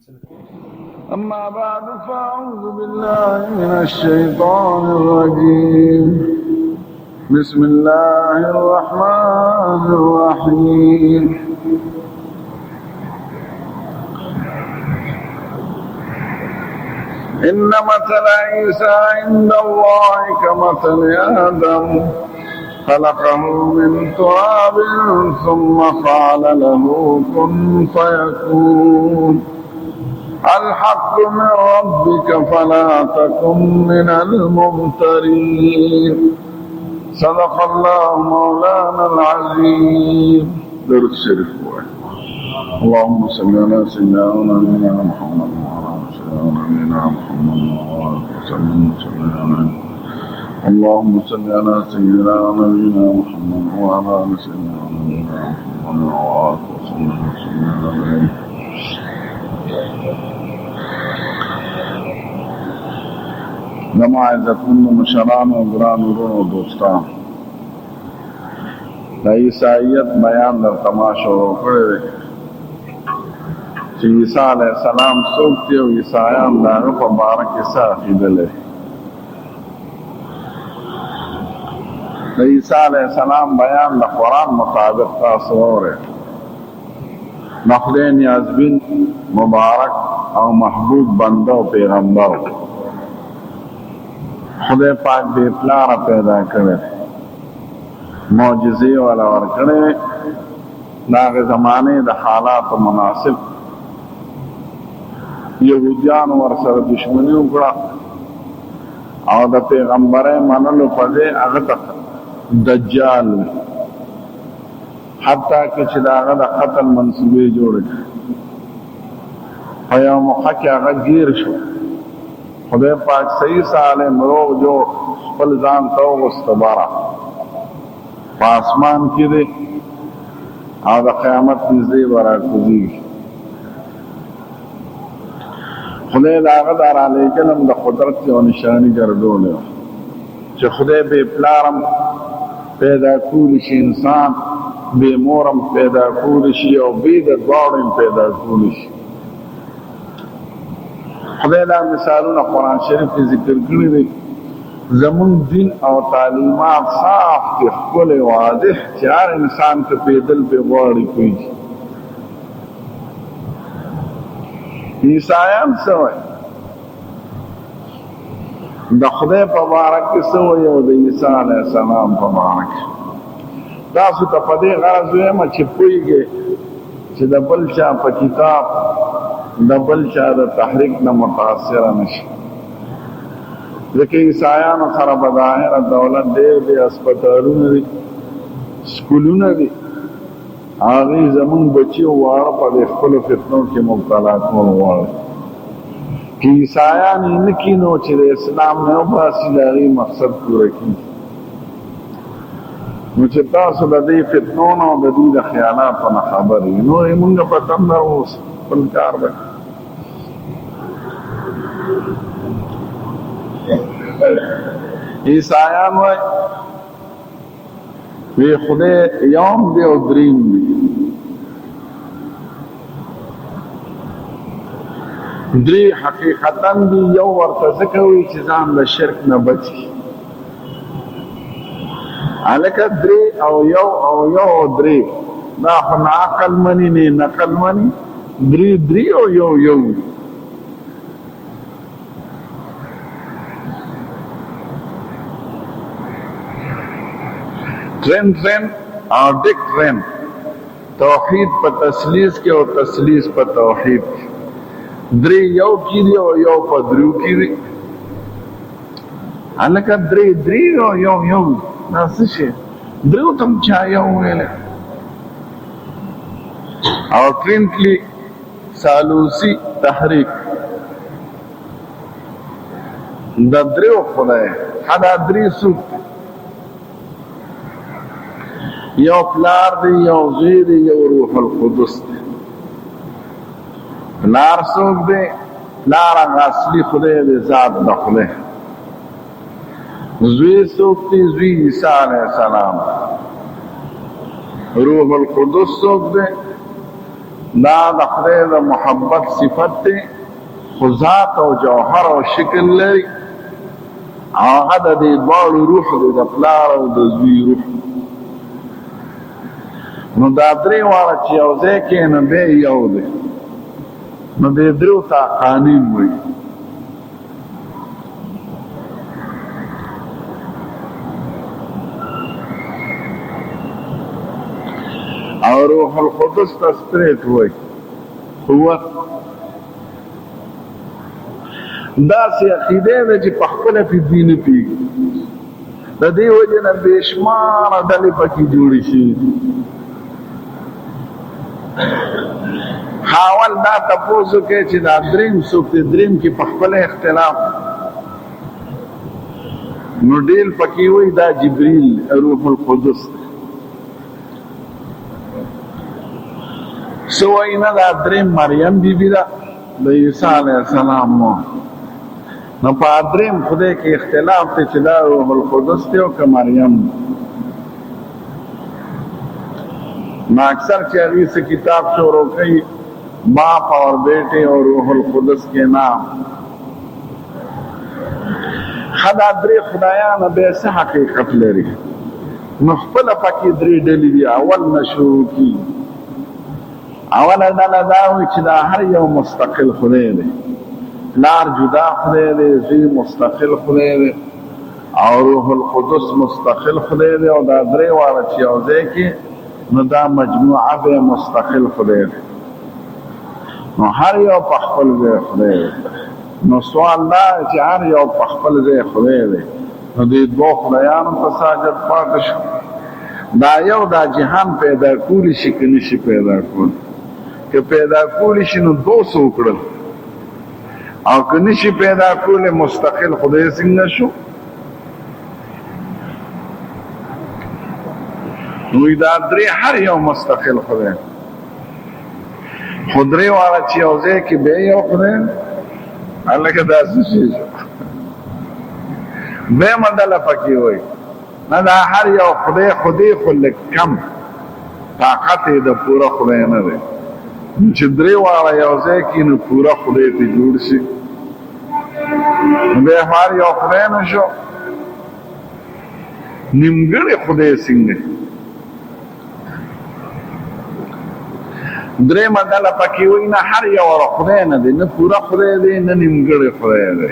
أما بعد فأعوذ بالله من الشيطان الرجيم. بسم الله الرحمن الرحيم. إن مثل عيسى عند الله كمثل آدم خلقه من تراب ثم قال له كن فيكون. الحق من ربك فلا تكن من الممترين. صدق الله مولانا العظيم. درود الشريف. اللهم صل على سيدنا ونبينا محمد وعلى آله نبينا محمد وسلم. اللهم صل على سيدنا ونبينا محمد وعلى آله سيدنا ونبينا محمد وعلى آله. نما عزتمند مشران و گران ورونو و دوستان، د عیسائیت بیان در تماشا وکړی چې عیسی علیه السلام څوک دی او عیسایان د هغه په باره کې څه عقیده لري. د عیسی علیه السلام بیان د قرآن مطابق تاسو واورئ. د خدای نیازبین، مبارک او محبوب بنده او پیغمبر، خدای پاک بے پلاره پیدا کړی، معجزې والا ورکړی، د هغې زمانې د حالاتو مناسب. یهودیانو ورسره دشمني وکړه او د پیغمبرۍ منلو په ځای هغه ته دجال وي، حتی که چې د هغه د قتل منصوبې جوړې کړې. په یو موقع کې هغه ګیر شو، خدای پاک صحیح سالم روغ جو خپل ځان ته وغوسته باره په اسمان کې دی او د قیامت نږدې به راکوزېږي. خدای د هغه دا رالېږل هم د قدرت یوه نشاني ګرځولې وه چې خدای بې پلارم پیدا کولی شي، انسان بې مورم پیدا کولی شي او بې د دواړو هم پیدا کولی شي. خدای دا مثالونه قرآن شریف کې ذکر کړي دي. زمون دین او تعلیمات صاف دي، ښکلی واضح، چې هر انسان که پیدل پې غواړي پوهېږي. عیسایان څه وایي؟ د خدای په باره کې څه وایي او د عیسی علیه السلام په باره کې. تاسو ته په دې غرض ویم چې پوهېږئ چې د بل چا په کتاب، د بل چا د تحریک نه متاثره نشي. ځکه عیسایانو سره به ظاهره دولت ډېر دی، هسپتالونه دي، سکولونه دي، هغوی زمونږ بچي واړه په دې خپلو فتنو کې مبتلا کول غواړي. که عیسایان یې نه کړي نو چې د اسلام نه وباسي د هغې مقصد پوره کړي. نو چې تاسو د دې فتنو نه او د دوی د خیالاتو نه خبر یې، نور یې مونږ په تندر اوسو، خپل کار به عیسایان وایي وی خدای یوم دی او دریم دی. درې حقیقتا دي، یو ورته ځکه وایي چې ځان د شرک نه بچي. هلکه درې او یو او یو او درې دا خو نه عقل مني نه نقل مني. درې درې او یو یو. ټرین او ډک ټرین، توحید په تسلیث کې او تسلیث په توحید کې. درې یو کې دي او یو په دریو کې دي. هلکه درې درې او یو یو دا څه شی؟ دریو ته هم چا یو ویلی. او ټرینکلي سالوسي تحریک د دریو خدای دا درې څوک دی؟ یو پلار دی، یو زوی دی، یو روح القدس دی. پلار څوک دی؟ پلار هغه اصلي خدای دی، ذات د خدای. زوی څوک دی؟ زوی عیسی علیه السلام. روح القدس څوک دی؟ دا د خدای د محبت صفت دی، خو ذات او جوهر او شکل لري. هغه د دې دواړو روح دی، د پلار او د زوی روح. نو دا درې واړه چې یو ځای کې نو بیا یو دی. نو دې دریو ته قانون وایي. او روح القدس ته سپریټ وایي، قوت. داسې عقیده ده چې په خپله پې دوی نه پوهېږي. د دې وجې نه بې شماره ډلې پکې جوړې شوي. اول دا تپوس وکړئ چې دا دریم څوک دی، دریم کې په خپله اختلاف. نو ډېر پکې وایي دا جبریل روح القدس دی. څه وایي نه دا دریم مریم بیبي ده د عیسی علیه السلام مور. نو په دریم خدای کې اختلاف دی چې دا روح القدس دی او که مریم. نو اکثر چې هغې څه کتاب شروع کوي باپ اور بیٹے اور روح القدس کے نام. خدا درې خدایانو بیا څه حقیقت لري؟ نو خپله پکې درې ډلې دي. اول نه شروع کي. اوله ډله دا وایي چې دا هر یو مستقل خدای دی. پلار جدا خدای دی، زوی مستقل خدای دی، او روح القدس مستقل خدای دی، او دا درې واړه چې یو ځای کې نو دا مجموعه به مستقل خدای دی. نو هر یو په خپل ځای خدای دی. نو سوال دا چې هر یو په خپل ځای خدای دی، نو دې دوه خدایانو ته ساجد پاتې شو. دا یو دا جهان پیدا کولی شي که نشي پیدا کولی. که پیدا کولی شي نو دوست وکړل، او که نشي پیدا کولی مستقل خدای څنګه شو؟ نو دا درې هر یو مستقل خدای. خو درې واړه چې یو ځای کې بیا یو خدای، هلکه داسې شي شو. دویمه ډله پکې وایي نه دا هر یو خدای خدای خو لږ کم طاقت یې د پوره خدای نه دی. چې درې واړه یو ځای کې نو پوره خدای ته جوړ شي. بیا هر یو خدای نه شو. نیمګړی خدای څنګه؟ درېیمه ډله پکې وایي نه هر یو خدای نه دی، نه پوره خدای دی نه نیمګړی خدای دی،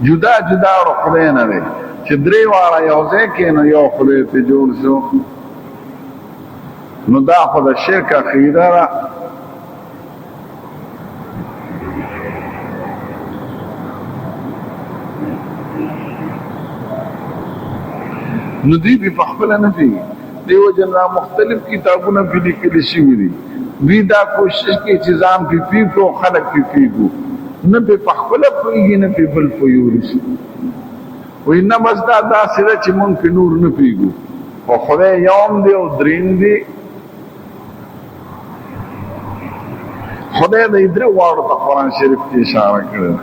جدا جدا خدای نه دی. چې درې واړه یو ځای کې نو یو خدای ته جوړ شو. نو دا خو د شرک عقیده ده. نو دوی په خپله نه پوهېږي. دې وجې نه مختلف کتابونه پې لیکلي شوي دي. دوی دا کوشش کوي چې ځان پې پوه کړو، خلک پې پوه کړو. نه پې په خپله پوهېږي نه پې بل پوهېږي شي. وایي نه بس دا داسې ده چې مونږ پې نور نه پوهېږو، خو خدای یو هم دی او درېیم دی. خدای د درې واړو ته قرآن شریف کې اشاره کړې ده.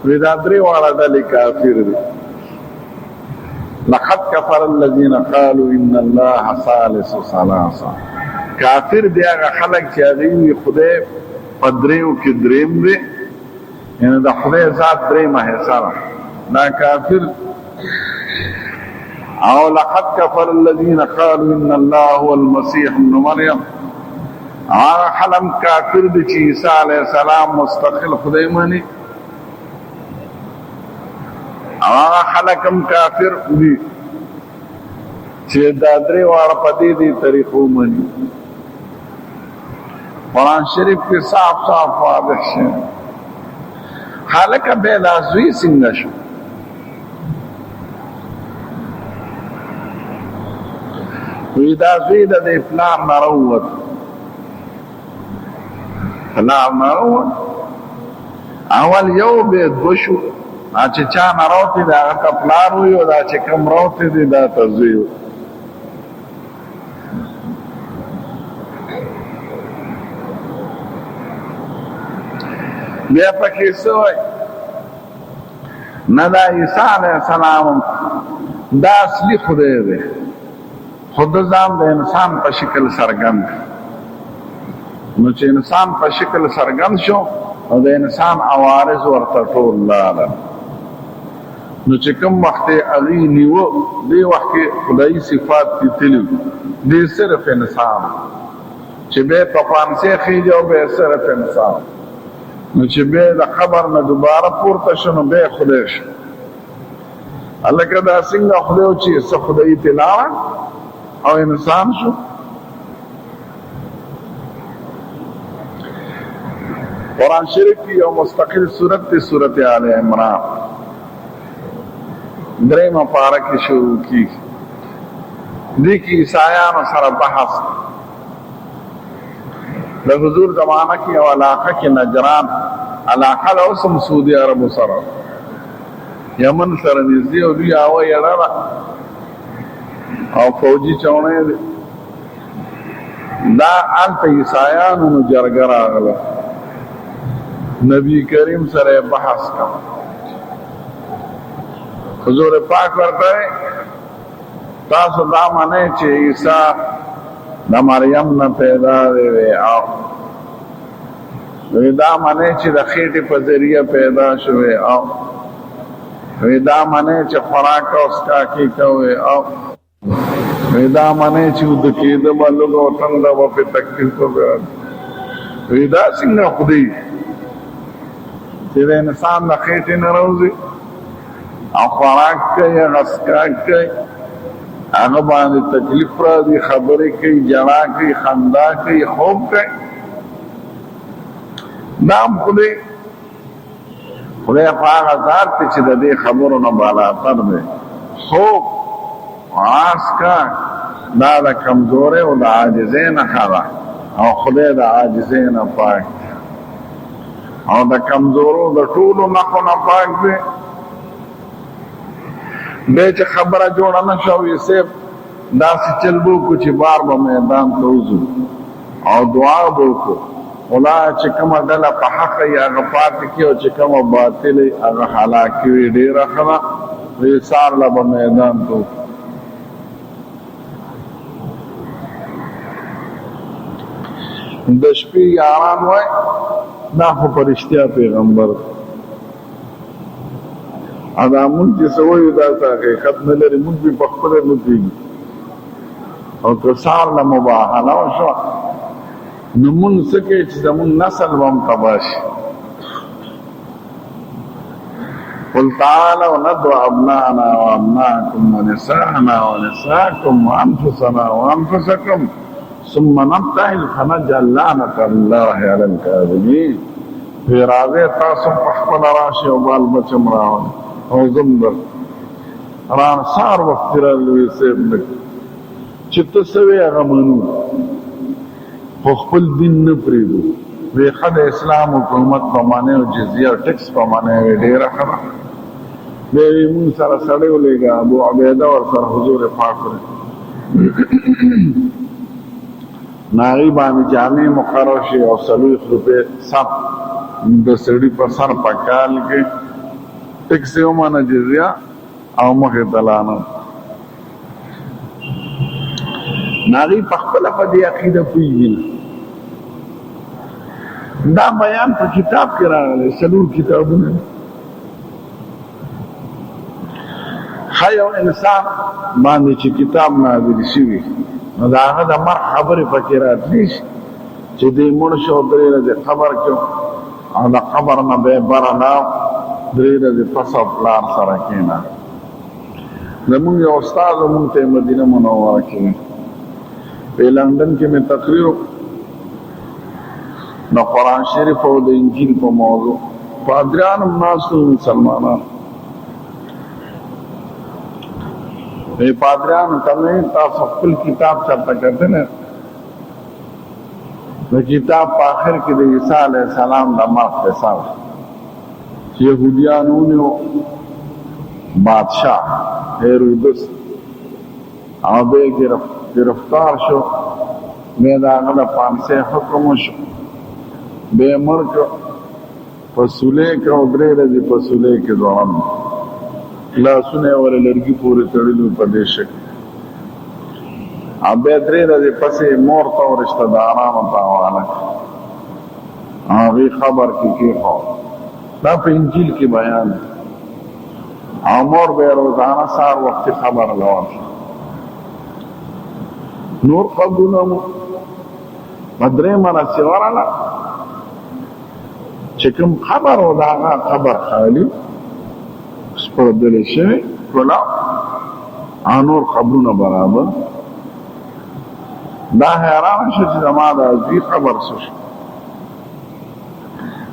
وایي دا درې واړه ډلې کافر دي. لقد كفر الذين قالوا ان الله ثالث ثلاثه. کافر دی هغه خلک چې هغوی وي خدای په دریو کې دریم دی، یعنې د خدای ذات دریمه حصه ده. دا کافر. او لقد كفر الذين قالوا ان الله هو المسيح ابن مريم. هغه خلک کافر دی چې عیسی علیه السلام مستقل خدای مني. هغه خلک هم کافر دي چې دا درې واړه په دې طریقو مني. قرآن شریف کې صاف صاف واضح شوی. هلکه بیا دا زوی څنګه شو؟ وایي دا زوی د دې پلار نه راووت. پلار نه راووت. اول یو بیا دوه شو. چې چا نه راوتې دی هغه ته پلار وایي، او دا چې کوم راوتې دی دا ته زوی وایي. بیا پکې څه وایي؟ نه دا عیسی علیه السلام دا اصلي خدای دی، خو ده ځان د انسان په شکل څرګند. نو چې انسان په شکل څرګند شو او د انسان عوارض ورته ټول لاړه. نو چې کوم وخت هغې نیوه دې وخت کې خدایي صفات دې تلي دې صرف انسان چې بیا په پانسې خیږي او بیا صرف انسان. نو چې بیا د قبر نه دوباره پورته شو نو بیا خدای شو. هلکه دا څنګه خدای و چې څه خدایي ترې لاړه او انسان شو. قرآن شریف کی یو مستقل صورت تی صورت آل عمران دریم پارہ کی شروع کی دی کی عیسائیان سر بحث دا حضور زمانہ کی او علاقہ کی نجران علاقہ لوسم سعودی عرب سر یمن سر نزدی او دی آوائی اڑا او فوجی چونے دی دا آلتا عیسائیان انو جرگر آگلا نبی کریم سر بحث کا حضور پاک ورته تاسو دا معنی چې عیسی د مریم نه پیدا دی او دا معنی چې د خېټې په ذریعه پیدا شوی او دا معنی چې خوراک او اسکاکي کوي او دا معنی چې د کېده بلوغ او تنده و په تکلیف کوي دا څنګه خدای چې د انسان د خېټې نه راوځي او خوراک کوي اسکاک کوي هغه باندې تکلیف راځي خبرې کوي جړا کوي خندا کوي خوب کوي دا هم خدای په هغه ذات چې د دې خبرو نه بالاتر دی. خوب اسکاک دا د کمزورۍ او د عاجزۍ نښه ده او خدای د عاجزۍ نه پاک او د کمزورو د ټولو نښو نه پاک دی. بیا چې خبره جوړه نه شوه وي صاحب داسې چل به وکړو چې بار به میدان ته وځو او دعا به وکړو خدا چې کومه ډله په حق وي هغه پاتې کړي او چې کومه باطل وي هغه هلاک کړي. ډېره ښه ده وی سارله به میدان ته وکړو. د شپې یاران وای دا خو په رښتیا پیغمبر دا مونږ چې څه وایو دا څه حقیقت نه لري. مونږ به په خپله نه پوهېږو او که سارله مباهله وشوه نو مونږ څه کوي چې زمونږ نسل به هم تباه شي. قل تعالوا ندعو ابناءنا وابناءكم ونساءنا ونساءكم وانفسنا وانفسكم ثم نبتهل فنجعل لعنة الله على الكاذبين. وی راځئ تاسو په خپله راشئ او بال بچم راوړئ او زم در سهار وختې رالوی صاحب لږ چې ته څه وې هغه منو خو خپل دین نه پرېږدو. وی ښه د اسلام حکومت په معنی او جزیه او ټکس په معنی وی ډېره ښه ده. بیا وی مونږ سره سړی ولېږه ابو عبیده ورسره حضور پاک کړی ناغي باندې جامع مقرر شي او 40 روپے سب د سړي په سر په کال کې ټیکس یې ومانه جزیه او مخې ته لاړه. ناغي په خپله په دې عقیده پوهېږي نه. دا بیان په کتاب کې راغلی 4 کتابونه. ښه یو انسان باندې چې کتاب نازل شوي نو د هغه د مرګ خبرې پکې راتلی شي چې دی مړ شو 3 ورځې قبر کې او د قبر نه بیا بره لاړ 3 ورځې پس او پلار سره کېناست. زمونږ یو استاد مونږ ته مدینه منوره کې په لندن کې مې تقریر د قرآن شریف او د انجیل په موضوع پادریان هم ناست وو مسلمانان. پادریانو ته مې تاسو خپل کتاب چاته کتلی د کتاب په آخر کې د عیسی علیه السلام د مرګ قصه وه چې یهودیانو ونیو بادشاه هیرودس او بیا گرفتار شو بیا د هغه د پانسۍ حکم وشو بیا یې مړ کړ په سولې کې او 3 ورځې په سولې کې ځوړند لاسونه یې ورې لرګي پورې تړلي په دې شکل او بیا 3 ورځې پسې مور ته او رشته دارانو ته حواله نوغی خبر کی خو دا په انجیل کې بیان امور به روزانه سار وخت خبر لور نور قبولم مدرې مرسي ورانه چې کوم خبر او دا خبر خالی سپردل شي ولا انور خبرونه برابر دا حیران شي چې زما د دې خبر څه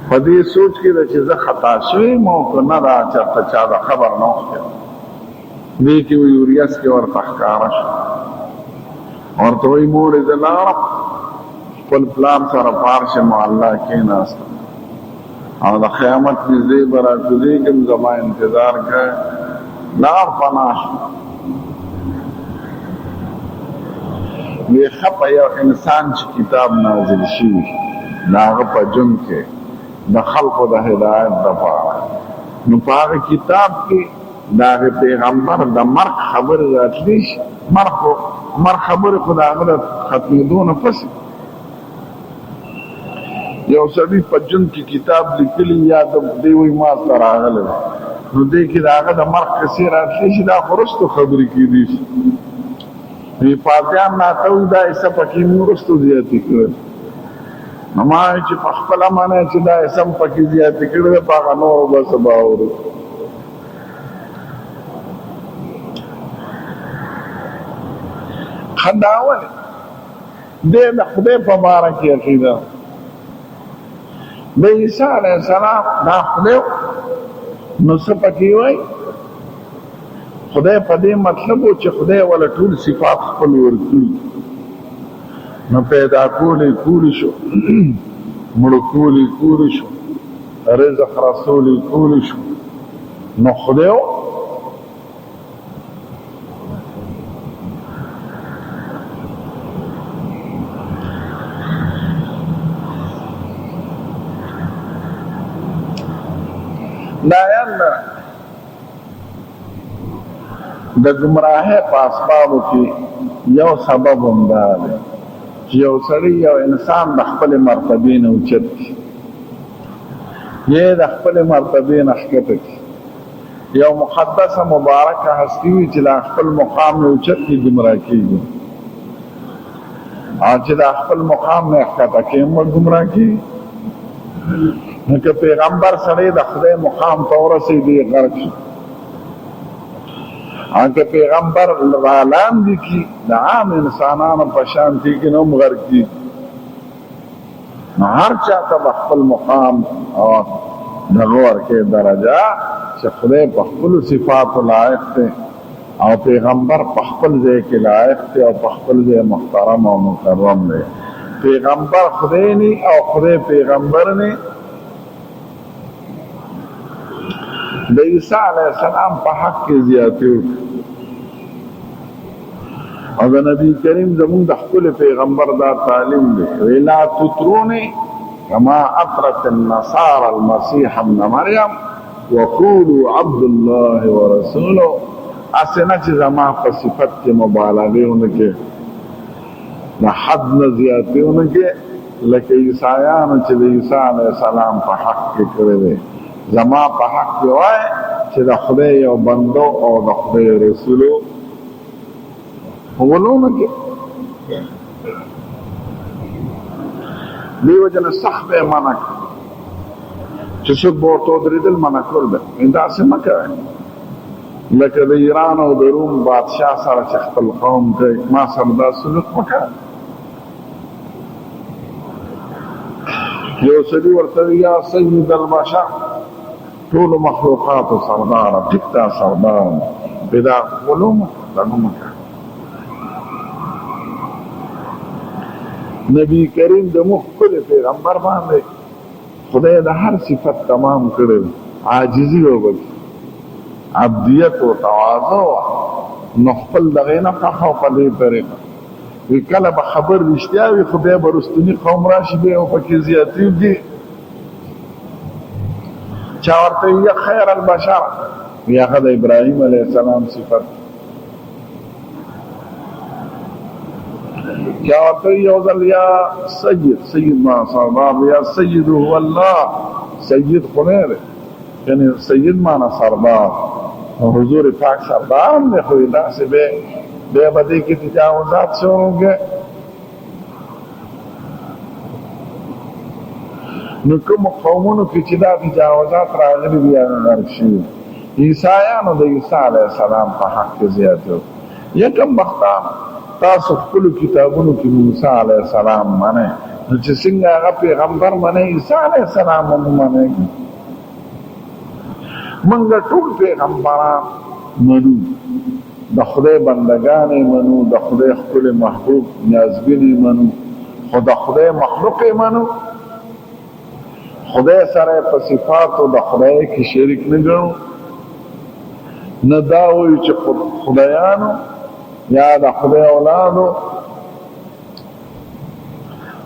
په دې سوچ کې چې زه خطا شوی مو کنه دا چرته چا دا خبر نه وکړ دې کې یوریاس کې ورته ښکارا شو ورته وی مور دې لار خپل پلان سره پارشه مو الله کې ناست او د قیامت نږدې برابرې کوم زما انتظار کوي لار پناه وی خپ یو انسان چې کتاب نازل شي داغه په جون کې د خلقو د هدایت لپاره نو په هغه کتاب کې داغه پیغمبر د مرګ خبر راتلی مرګ خبر خدای ختمېدو نه پس یو سړي په جون کې کتاب لیکلی یا د دی وی ما سره راغله نو دې کې داغه د مرګ کیسه راتلی شي دا خرستو خبرې کیدي وی پاتیان ناتو دا ایسا پکی مورستو زیادی کرد نمائی چی پخپلا مانے چی دا ایسا پکی زیادی کرد پاگا نور بس باورو خداولی دے دا خدای پا بارکی عقیدہ دا عیسیٰ علیہ السلام دا خدای نصف پکی وائی خدای په دې مطلب و چې خدای ولا ټول صفات خپل ورکړي نو پیدا کولی شو مړ کولی شو رزق رسول کولی شو نو خدای دا یاله د گمراهه په اسبابو کې یو سبب هم دا دی چې یو سړی یو انسان د خپل مرتبې نه اوچت شي یې د خپل مرتبې نه ښکته شي یو مقدسه مبارکه هستی وي چې د خپل مقام نه اوچت کې ګمراه کېږي او چې د خپل مقام نه ښکته کېږي ګمراه کېږي نو که پیغمبر سړی د خدای مقام ته ورسېدي غرق شي آنکه پیغمبر رالان دی کی دا عام انسانان پشانتی کی نوم غرق دی هر چاہتا بخفل مقام اور نغور کے درجہ چه خدای بخفل صفات لائق تے او پیغمبر بخفل زی کے لائق تے او بخفل زی محترم او مکرم دے پیغمبر خدای نی او خدای پیغمبر نی د عیسی علیہ السلام په حق کې زیاتې او د نبی کریم زمون د خپل پیغمبر دا تعلیم دی ویلا تطرونی کما اطرت النصارى المسيح ابن مریم وقولوا عبد الله ورسوله اسنه چې زما په صفت کې مبالغه ونکړي د حد نه زیاتې ونکړي لکه عیسایان چې د عیسی علیہ السلام په حق کې کړی زما په حق کې وای چې د خدای یو بندو او د خدای رسولو وګورئ کې دیو جن صح به معنا چې څوک ورته درېدل معنا کول به دا څه مکه لکه د ایران او د روم بادشاہ سره چې خپل قوم کوي ما سره دا سلوک وکړ یو سړي ورته یا سید البشر ټول مخلوقات سردار ټیکتا سردار بدا علوم دغه نبی کریم د مخکل پیغمبر باندې خدای د هر صفت تمام کړل عاجزی او عبدیت او تواضع نو خپل دغه نه خو په دې طریقه وی کله به خبر رښتیا وي خدای برستنی قوم راشي به او پکې زیاتی دي چا ورته یا خیر البشر یا د ابراهیم علیه السلام صفت क्या होता है यौजल या सैयद सैयद मां सरदार या सैयद हुआ अल्लाह सैयद खुनेर यानी सैयद माना सरदार और हुजूर पाक सरदार ने खुदा से बेबदी की तजावुजात से होंगे नकुम कौमों की चिदा तजावुजात रागरी दिया नरशी ईसायानो द ईसा अलैहिस्सलाम पर हक के ज़ियादत ये कम बख्ता तासु कुल किताबों की मूसा अलैहिस्सलाम माने जिसिंगा का पैगंबर माने ईसा अलैहिस्सलाम माने मंगा टूल पैगंबरा मनु दखले बंदगाने मनु दखले खुले महबूब नाज़बिने मनु खुदा खुदे मखलूक मनु खुदे सारे सिफात और दखले की शरीक न गणो न दावो च खुदायानो या द खुदे औलादो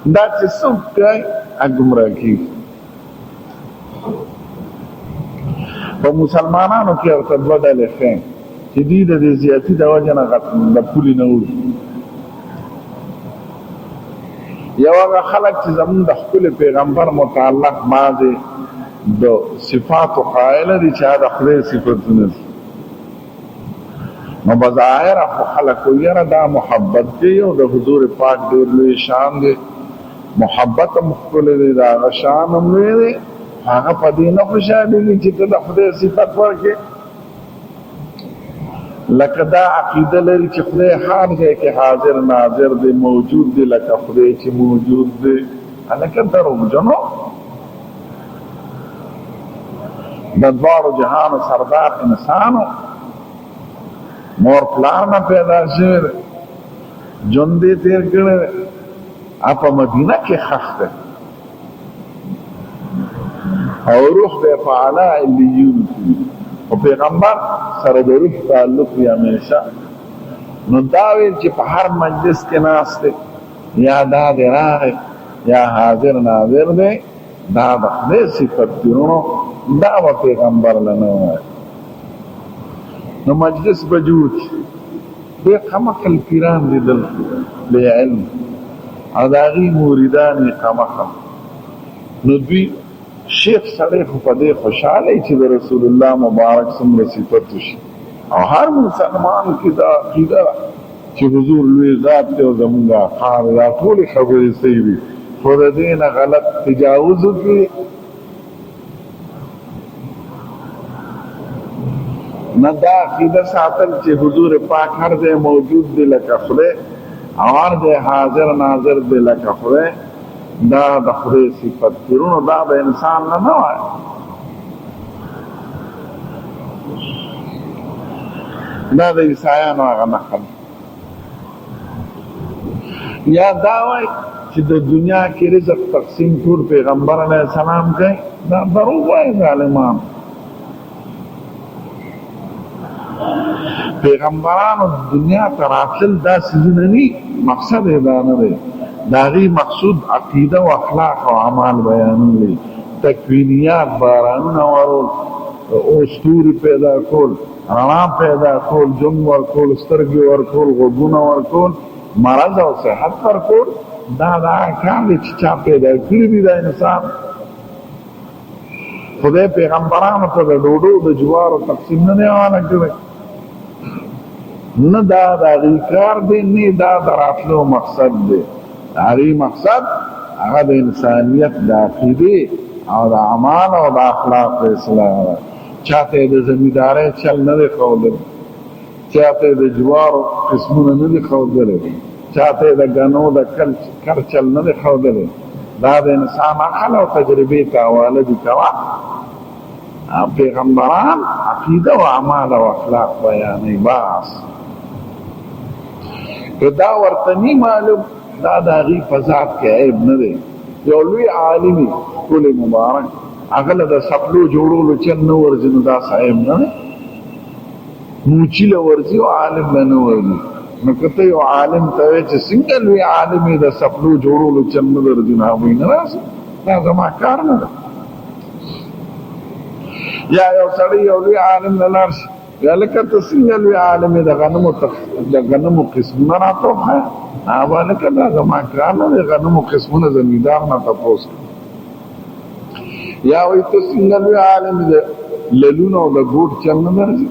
दा च सब के गुमराही पर मुसलमानों के अर्तबा डाले थे जदीद ज़ियादती दवाजना का पुली नऊर यवागा खलक च जमन द खुले पैगंबर मुताल्लक माजे दो सिफात क़ाइल दी चा द खुदे सिफतुन न बज़ाहिर खलक यारा दा मोहब्बत के और द हुजूर पाक दे शान दे मोहब्बत मुख्तले दे दा शान में दे आगा पदी न खुशाली चित द खुदे सिफत पर के लकदा अकीदा लरी च खुदे हाल है कि हाजिर नाजिर दे मौजूद दे लका खुदे च मौजूद दे अलका दरो जनो दरबार जहान सरदार इंसानो मोर प्लान पैदा शेर जुंदे तेर करे आप मदीना के खख्त और रूह बे फाला इल्लियून और पैगंबर सर दे रूह ताल्लुक भी हमेशा नुदावे च हर मजलिस के नास्ते या दाद राह या हाजिर नाजिर दे दाद दे सिफत दिनो दावा पैगंबर लनो न मजलिस बजूद बेखमकल किराम दिल बेइल्म अदागी मुरीदानी खमकल नबी शेख सड़े खुपदे खुशाले च रसूलुल्लाह मुबारक सुमर सिफतुश और हर मुसलमान की दा कीदा च हुजूर लुई ज़ात ते जमुंगा खार ला पूरी खबर सही भी खुद देना गलत तजावुज की न दा अकीदा सातल च हुजूर पाक हर दे मौजूद दे लका खुदे और दे हाजिर नाजिर दे लका खुदे दा द खुदे सिफत किरुन दा द इंसान न है दा द ईसाया न आगा नखल या दावे कि द दुनिया के रिज़्क़ तकसीम टूर पैगंबर अलैहिस्सलाम के दा दरूग है जालिमान पैगंबरान दुनिया तराफल दा सीजननी मकसद है दाना दे दागी मकसूद अकीदा व अखलाक व अमाल बयान ले तकवीनियात बारान और उस्तूर पैदा कोल राना पैदा कोल जुम व कोल स्तरगी और कोल गुना और कोल मरज और सेहत पर कोल दादा काम चिचा पैदा फिर भी दा इंसान खुदे पैगंबरान पर डोडो द जुवार तकसीम ने आना करे न दादागी कार दे न दादराफलो मकसद दे दारी मकसद अगद इंसानियत दाखिली और अमाल और अखलाक फैसला चाहते दे जमींदारे चल न देखो दे चाहते दे जुवार किस्मों न देखो दे चाहते दे गनो द कल कर चल न देखो दे दाद इंसान अखल और तजर्बे का वालद का पैगंबरान अकीदा व अमाल और अखलाक बयान बास दा वर्तनी मालूम दादागी फसाद के ऐब न दे जो लुई आलिमी कुल मुबारक अगल दा सपलो जोड़ो लो चन वर्जिन दा साइब न मूचिल वर्जी व आलिम न वर्जी न कते यो आलिम तवे च सिंगल वी आलिमी दा सपलो जोड़ो लो चन वर्जिन हा वही न रास दा जमा कार न या यो सड़ी यो लुई आलिम न लार्श یا لکه ته څنګه لوی عالم د غنمو قسمونه راټوخه هغه لکه دا زما کار نه دی غنمو قسمونه زمیندار نه تپوس یا وایي ته څنګه لوی عالم د للونو او د ګوټ چل نه درځي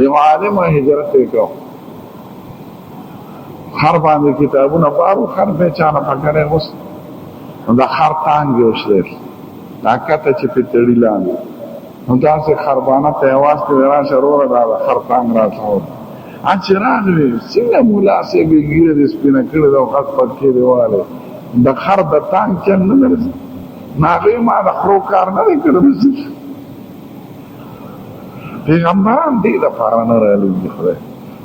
یو عالم هجرت وکړو خر باندې کتابونه بارو خر به چانه پکړې اوس دا خر تانګ یو شل دا کته چې په تړي لاندې نو دا څه خربانه ته आवाज ته راشه وروره دا خر تانګ راځو اچ راغلی څنګه مولا سي ګیره دې سپینه کړه دا خاص پکې دیواله د خر د تانګ چن نه درځي ناغه ما د خرو کار نه کړم پیغمبران دې د پاره نه راغلي خدای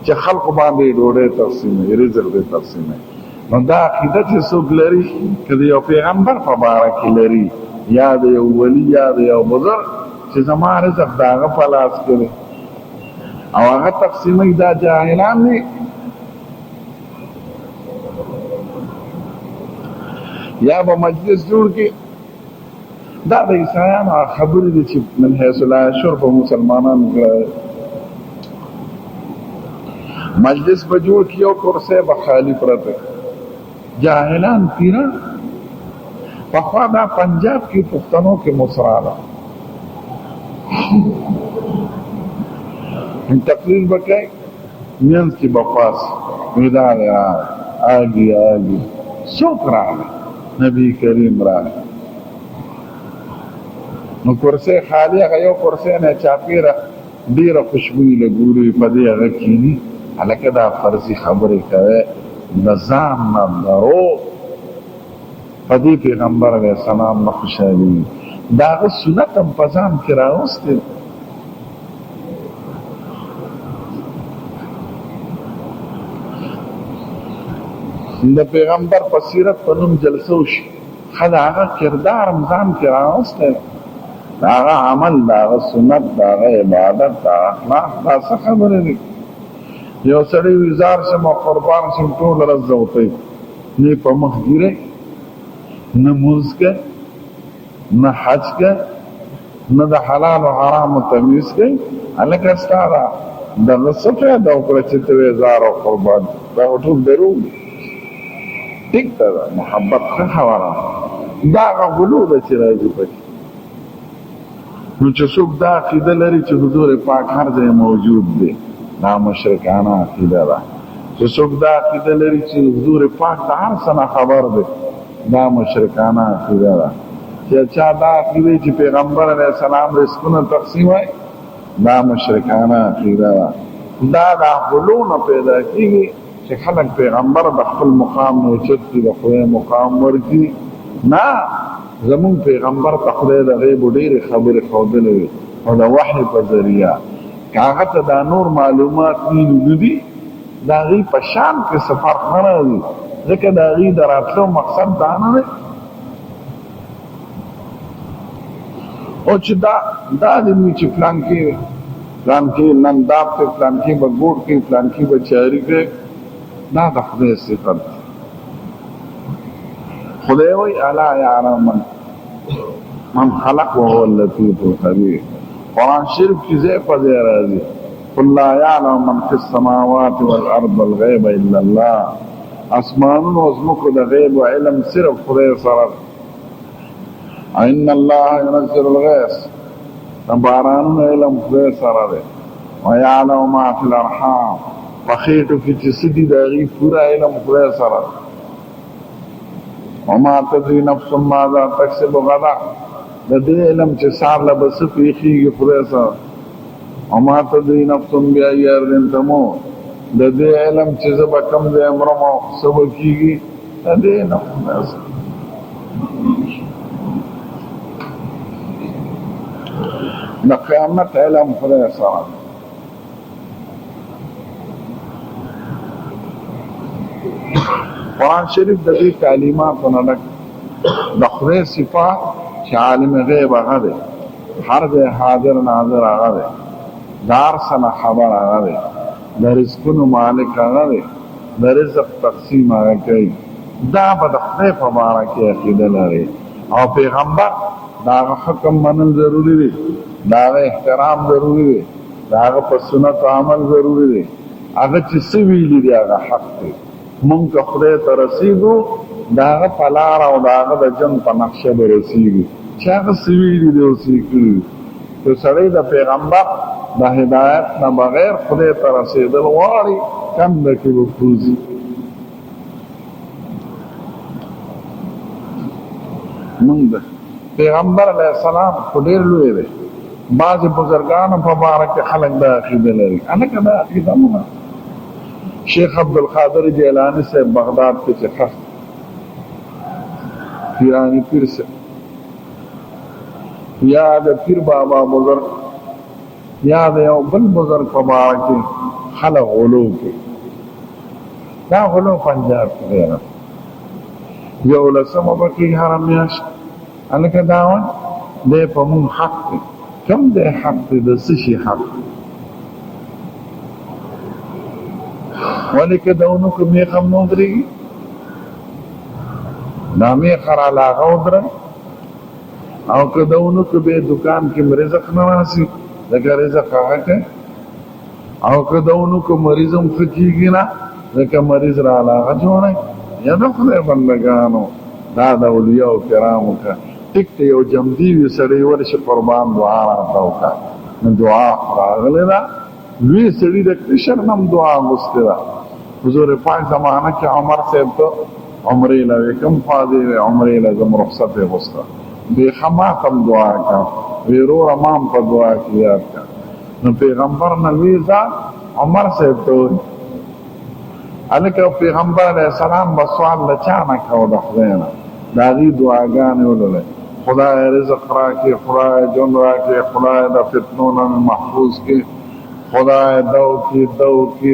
چې خلق باندې ډوډۍ تقسیمه رزق دې تقسیمه نو دا عقیده چې څوک لري کله یو پیغمبر په باره کې لري یا د یو ولی یا د یو بزرګ چې زما رزق داغه په لاس کې دی او هغه تقسیمه دا جاهلان دي یا به مجلس جوړ کې دا د عیسایانو خبرې دي چې من حیث لا شر په مسلمانانو مجلس به جوړ کې یو کرسۍ به خالی پرته جاهلان پیران پخوا دا پنجاب کی پښتنو کې مصراله ان تقریر وکړي مینس کې بپاس ودا آگی څوک راغی نبی کریم راغی نو کرسۍ خالی هغه یو کرسۍ نه چاپیره ډیره خوشبوئی لګوري په دې هغه کینی هلکه دا فرضي خبرې کوي د ځان نه درو په دې پیغمبر علیه السلام نه خوشحالي د هغه سنت هم په ځان کې راوستې د پیغمبر په سیرت په نوم جلسه وشي ښه د هغه کردار هم ځان کې راوستی د هغه عمل د هغه سنت د هغه عبادت د هغه اخلاق دا څه خبرې دي یو سړی وزار شم او قربان شم ټول ورځ زوتی نه په مخ ګیره نه مونځ کوي نه حج کوي نه د حلال او حرام تمیز کوي هلکه ستا دا دغه څه فایده وکړه چې ته وزار او قربان دا ټول دروغ دي ټیک ده محبت ښه خبره دا هغه غلو ده چې راځي پکې نو چې څوک دا عقیده لري چې حضور پاک هر ځای موجود دی دا مشرکانه عقیده ده چې څوک دا عقیده لري چې حضور پاک د هر څه نه خبر دی دا مشرکانه عقیده ده چې چا دا عقیده چې پیغمبر علیه السلام رزقونه تقسیموي دا مشرکانه عقیده ده دا د غلو نه پیدا کېږي چې خلک پیغمبر د خپل مقام نه اوچت کړي د خدای مقام ورکړي نه زمون پیغمبر ته خدای د غیب ډېرې خبرې ښودلې وي او د وحی په ذریعه که هغه ته دا نور معلومات وي نو دي د هغې په شان کې څه فرق نه راځي ځکه د هغې د راتلو مقصد دا نه دی او چې دا دې وي چې فلانکې ننداب کې فلانکې به ګوټ کې فلانکې به چاري کې دا د خدای صفت خدای وی الا یعلم من خلق وهو اللطیف الخبیر قرآن شریف کی ځای په ځای راځي قل لا یعلم من فی السماوات والارض الغیب الا الله اسمانونو او ځمکو د غیب او علم صرف خدای سره ان الله ينزل الغیث بارانونو علم خدای سره دی ویعلم ما فی الارحام پخیٹو کی چسدی داغی پورا علم خدای سره وما تدری نفس ماذا تکسب غدا د دې علم چې سار لبس پیخیږي خدای سره وما تدری نفس بأي أرض تموت د دې علم چې زب کم دې امرم او سب کیږي د دې نفس د قیامت علم خدای سره قرآن شریف د دې تعلیماتو نه ډک د خدای صفات چې عالم غیب هغه دی هر ځای حاضر ناظر هغه دی د هر څه نه خبر هغه دی د رزقونو مالک هغه دی د رزق تقسیم هغه کوي دا به د خدای په باره کې عقیده لري او پیغمبر داغه حکم منل ضروری دی داغه احترام ضروری دی داغه په سنت عمل ضروری دی هغه چې څه ویلي دی هغه حق دی مونږ که خدای ته رسیږو داغه په لار او داغه د جن په نقشه به رسیږو چې هغه څه ویلي دی اوس یې کړي که سړی د پیغمبر د هدایت نه بغیر خدای ته رسېدل غواړي کنده کې به پروزي مونږ د پیغمبر علیه السلام خو ډېر لوی دی بعضې بزرګانو په باره کې خلک دا عقیده لري هلکه دا عقیده مه شیخ عبدالقادر جیلانی صاحب بغداد کې چې خښ پیرانی پیر صاحب یا د پیر بابا بزرگ یا د یو بل بزرگ په باره کې خلک غلو کوي دا غلو پنجاب کې دی یو لسمه به کې هره میاشت هلکه دا وایي دی په مونږ حق دی کوم دی حق دی د څه شي حق دی ولې که د اونکو میخ هم نه ودرېږي دا میخ رالاغه ودرئ او که د اونکو بیا دکان کې رزق نه راسي لکه رزق هغه کوي او که د اونکو مریض هم ښه کېږي نه لکه مریض رالاغه جوړی یا د خدای بندګانو دا د اولیاو کرامو که ټیک ته یو جمدي وي سړی ورشي قربان دعا راته وکړه نو دعا راغلی ده لوی سړي د کشر هم دعا غوښتې ده حضور پاک زمانه کې عمر صاحب ته عمرې له وې کوم خوا دی عمرې له زم رخصت یې غوښته بې خمات هم دعا کړه وی وروره ما هم په دعا کې یاد کړه نو پیغمبر نه لوی ذات عمر صاحب ته وایي هلکه پیغمبر علیه السلام به سوال له چا نه کوه د خدای نه د هغې دعاګانې ولولئ خدای رزق راکړي خدای ژوند راکړي خدای د فتنو نه محفوظ کړي خدای دو کی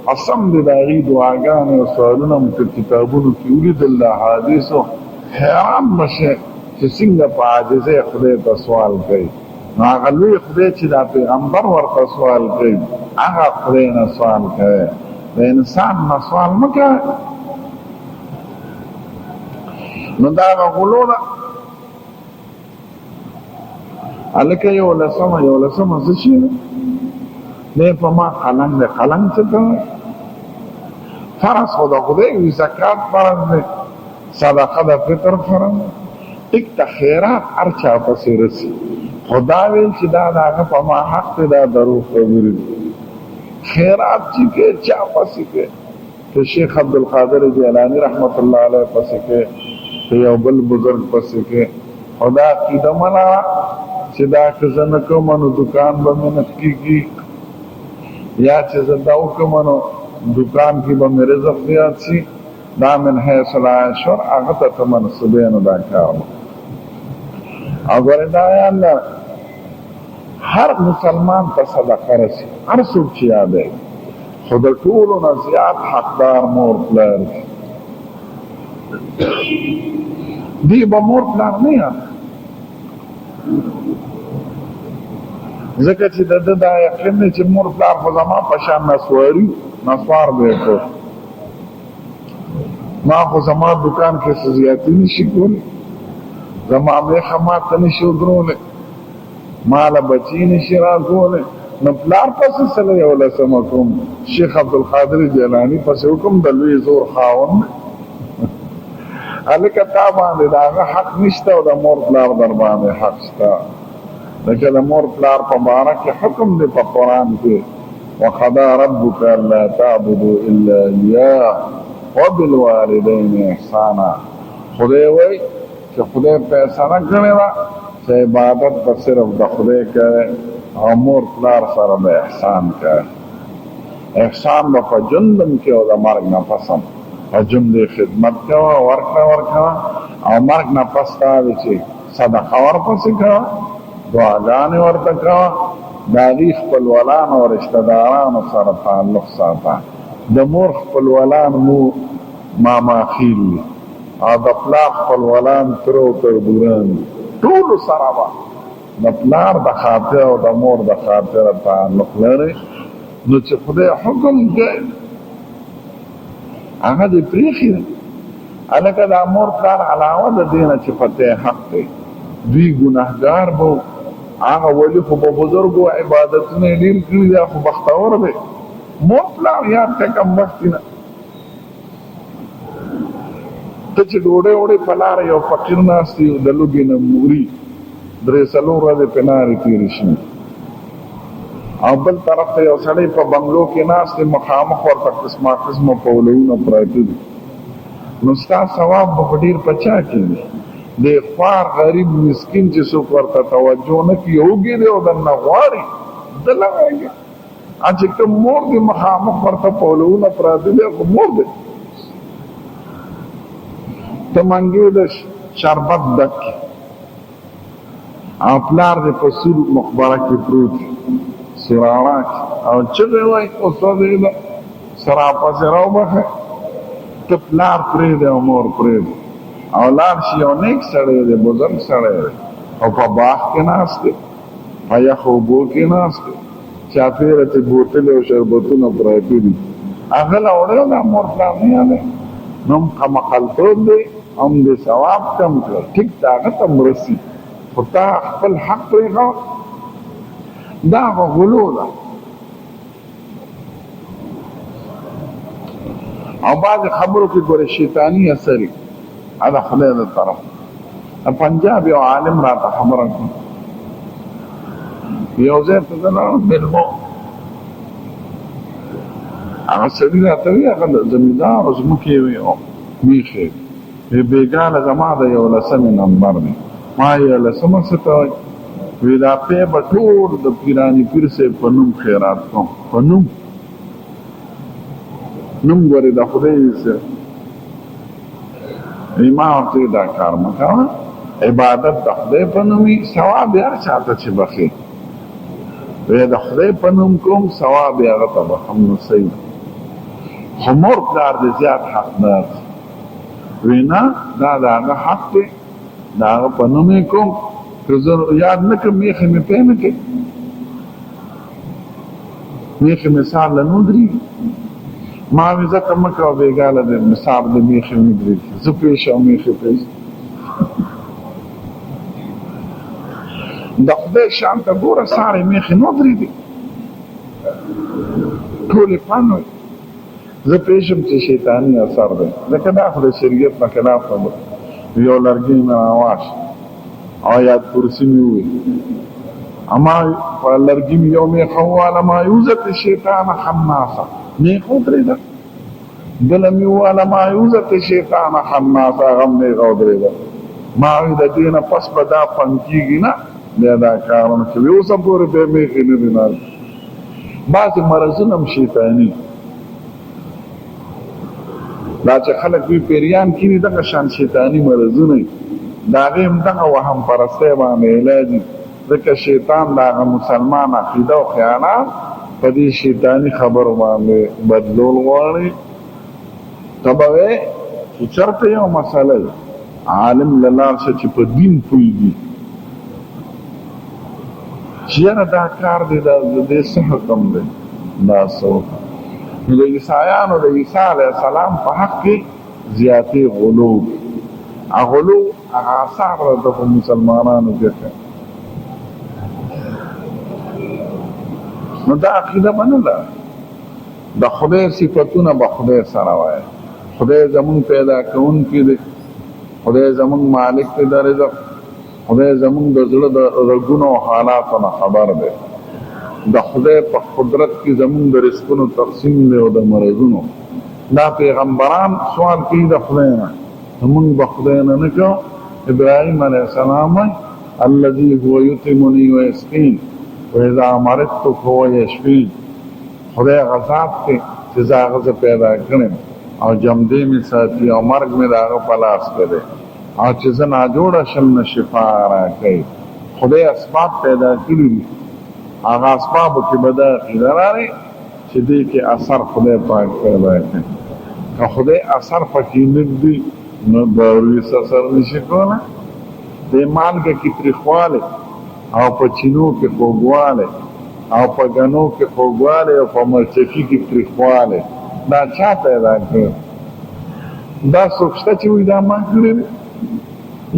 قسم دې د هغې دعاګانې او سوالونه مو که کتابونو کې ولیدل د احادیثو حیران به شئ چې څنګه په عاجزۍ خدای ته سوال کوي نو هغه لوی خدای چې دا پیغمبر ورته سوال کوي هغه خدای نه سوال کوي د انسان نه سوال مه کوئ نو دا هغه غلو ده هلکه یو لسمه څه شي ده دی په ما قلنګ دی قلنګ څه ته فرض خو د خدای وي زکات فرض دی صدقه د فطر فرض ټیک ته خیرات هر چا پسې رسي خو دا ویل چې دا د هغه په ما حق دی دا دروغ خبرې دي خیرات چې کې چا پسې کې که شیخ عبدالقادر جیلانی رحمت الله علیه پسې کې که یو بل بزرگ پسې کې خو دا عقیده مه لره چې دا که زه نه کوم نو دکان به مې نه کېږي یا چې زه دا وکړم نو دکان کې به مې رزق زیات شي دا من حیث العشر هغه ته ته منسوبې نو دا کار او ګورې دا الله هر مسلمان ته صدقه رسي هر څوک چې یادوي خو د ټولو نه زیات حقدار مور پلار دی دی به مور پلار نه یاد ځکه چې د ده دا یقین دی چې مور پلار خو زما په شان نسوار به یې کړ ما خو زما دکان کې څه زیاتي نشي کولی زما میخه ما ته نشي ودرولی ما له بچي نشي راکولی نو پلار پسې سره یو لسمه کوم شیخ عبدالقادر جیلاني پسې وکړم د لوی زور خاوند هلکه تا باندې د هغه حق نشته او د مور پلار در باندې حق شته لکه د مور پلار په باره کې حکم دی په قرآن کې وقضى ربك الا تعبدوا الا اياه وبالوالدين احسانا خدای وایي چې خدای فیصله کړې ده چې عبادت به صرف د خدای کوي او مور پلار سره به احسان کوي احسان به په ژوند کې او د مرګ نه پس هم په ژوند یې خدمت کوه ورکړه او مرګ نه پس تا وي چې صدقه ورپسې کوه دعاګانې ورته کوه د هغې خپلولانو او رشتهدارانو سره تعلق ساته د مور خپلولان مو ماماخیل وي او د پلار خپلولان تر او تربوران وي ټولو سره به د پلار د خاطر او د مور د خاطره تعلق لري نو چې خدای حکم کوي هغه دې پرېښي الکه دا مور پلار علاوه د دې نه چې پته حق دی دوی ګناهګار بو هغه ولی خو په بزرګو عبادتونه ډېر کړي دا خو بختور دی مور پلار یاد ته کم وخت نه ته چې ډوډۍ وړې په لاره یو فقیر ناست دی د لوږې نه مري درې څلور ورځې په لارې تېرې شي او بل طرف ته یو سړی په بنګلو کې ناست دی مخامخ ورته قسمه قسمه پولونه پراته دي نو ستا ثواب به په ډېر په چا کې وي د خوار غریب مسکین چې څوک ورته توجه نه کوي وږی دی او درنه غواړي ده لګېږي چې کوم مور دی مخامخ ورته پولونه پراته دي خو مور دی ته منګې د شربت ډک او پلار دی په سور مقبره کې پروت سراړه او چغې وایي استاد یې ده سراپسې راوبخه ته پلار پرېږدې او مور پرېږدې او لاړ شي یو نیک سړی دی بزرګ سړی دی او په باغ کې ناست دی په یخو اوبو کې ناست دی چاپېره چې بوتلې او شربتونه پراته دي هغه له وړې دا مور پلار نه یادی نو هم قمقلتوب دی هم د ثواب کم کړه ټیک د هغه ته مرسي خو تا خپل حق پرېښود دا غلو ده او بعض خبرو کې ګوره شیطانی اثر وي دا خدای د طرف پنجاب یو عالم راته خبره کړه یو ځای ته لاړم مېلمو هغه سړي راته وایي هغه د زمیندار ځمکې وې او میښې بیګانه زما د 11 نمبر دی ما یې 11 څه ته وایي وی دا پی به ټول د پیرانی پیر صاحب په نوم خیرات کوم په نوم ګورې د خدای سره ما ورته دا کار مه کوه عبادت د خدای په نوم وي ثواب یې هر چاته چې بخي وی د خدای په نوم کوم ثواب یې هغه ته بخم نو صحیح خو مور پلار د زیات حقدار وی نه دا د هغه حق دی د هغه په نوم یې کوم که زه یاد نه کړم میخې مې پی نه کوي میخې مې سار له نو درېږي ما وې ځکه مه کوه بېګاله د سار د میخې نه درېږي زه پېښ او میخې پېښ د خدای شان ته ګوره سارې میخې نه درېږي ټولې پن وي زه پېښم چې شیطاني اثر دی ځکه دا خو د شریعت نه خلاف خبره یو لرګی مې راواش او یاد پرسی می وی اما لرګي یو می خواله ما یوزت شیطان خناسا نه خو درې ده دل می واله ما یوزت شیطان خناسا غم نه غو درې ده ما د دینه پس بدا پنکیږي نه دا کارونه چې یو څه پورې به می نه دینار بعض مرزونه شیطانی دا چې خلک وی پیریان کینی دغه شان شیطانی مرزونه دا غیم دغه وهم پرسته باندې علاج ځکه شیطان دغه مسلمان عقیده او خیانت په دې شیطانی خبرو باندې بدلول غواړي تبوي چې چرته یو مسله عالم لله چې په دین پوهیږي چیرې دا کار دی د دې څه حکم دی دا څو د عیسایانو د عیسی علیه السلام په حق کې زیاتې غلو غلو هغه اثار د مسلمانانو کې نو دا عقیده باندې ده د خدای صفاتونه به خدای سره وایي خدای زمون پیدا کوونکی دی خدای زمون مالک دی د رزق خدای زمون د زړه د رګونو او حالاتو نه خبر دی د خدای په قدرت کې زمون د رزقونو تقسیم دی او د مرزونو دا پیغمبران سوال کوي د خدای نه زمون به خدای نه نه کو ابراهیم علیه السلام الذي هو يطعمني ويسقين واذا مرضت فهو يشفين خدای غذاب ته چې زاغه پیدا کړم او جمدې می ساتي او مرګ می داغه پلاس کړي او چې زنا جوړه شم نه شفا راکړي خدای اسباب پیدا کړی هغه اسباب کې بدا ادارې چې دې کې اثر خدای پاک پیدا کړي که خدای اثر پکې نه دی نو باورې اثر نشي کولای د مالګه کې تریخواله او په چینو کې خوږواله او په غنو کې خوږواله او په مرچکی کې تریخواله دا چا پیدا کړ دا څوک شته چې وایي دا ما کړی دی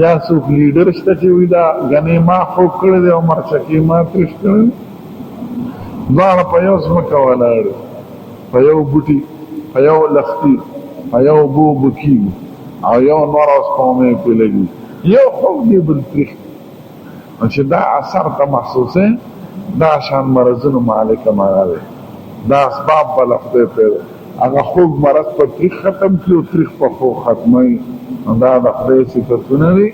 یا څوک لیډر شته چې وایي دا ګنې ما خوب کړی دی او مرچکې ما ترش کړی دی دواړه په یو ځمکه ولاړ دي په یو بوټي په یو لښتي په یو اوبو اوبه کېږي او یو نور او سپومې پرې لګي یو خوب دی بل تریخ چې دا اثر ته محسوسه دا شان مرضونو مالک مانا دی دا اسباب بل خدای پیدا هغه خوب مرض په تریخ ختم کړي او تریخ په خوب ختموي دا د خدای صفتونه دي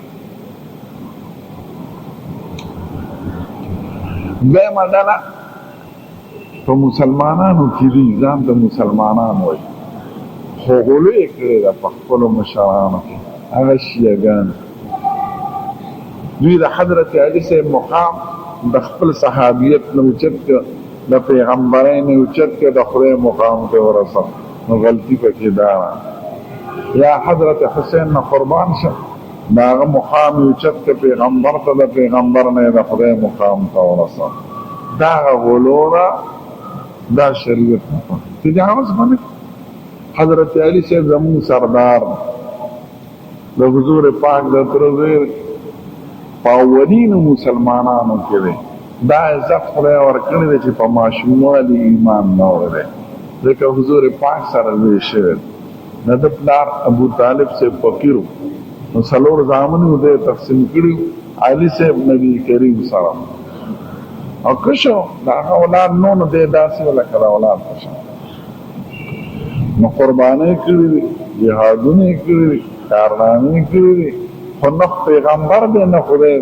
دویمه ډله په مسلمانانو کې دي ځان ته مسلمانان وایي خو غلو یې کړې ده په خپلو مشرانو کې هغه شیعګان دوی د حضرت علي صاحب مقام د خپل صحابیت نه اوچت کړه د پیغمبرۍ نه اوچت کړه د خدای مقام ته ورسه نو غلطي پکې دا یا حضرت حسین نه قربان شه د هغه مقام یې اوچت کړه پیغمبر ته د پیغمبر نه د خدای مقام ته ورسه دا هغه غلو ده دا شریعت نه تجاوز باندې حضرت علی صاحب زمون سردار د حضور پاک د ترزیر پاولینو مسلمانانو کې دی دا عزت خدای ورکړی دی چې په ماشوموالي ایمان نه وړی ځکه حضور پاک سره لوی شوی نه د پلار ابو طالب صاحب فقیر نو څلور زامن یې دی تقسیم کړي علي صاحب نبی کریم سره او کشو دا هغه اولاد نو دی داسې ولکه دا اولاد کشو نو قربانۍ کړي دي جهادونه یې کړي دي کارنامې یې کړي دي خو نه پیغمبر دی نه خدای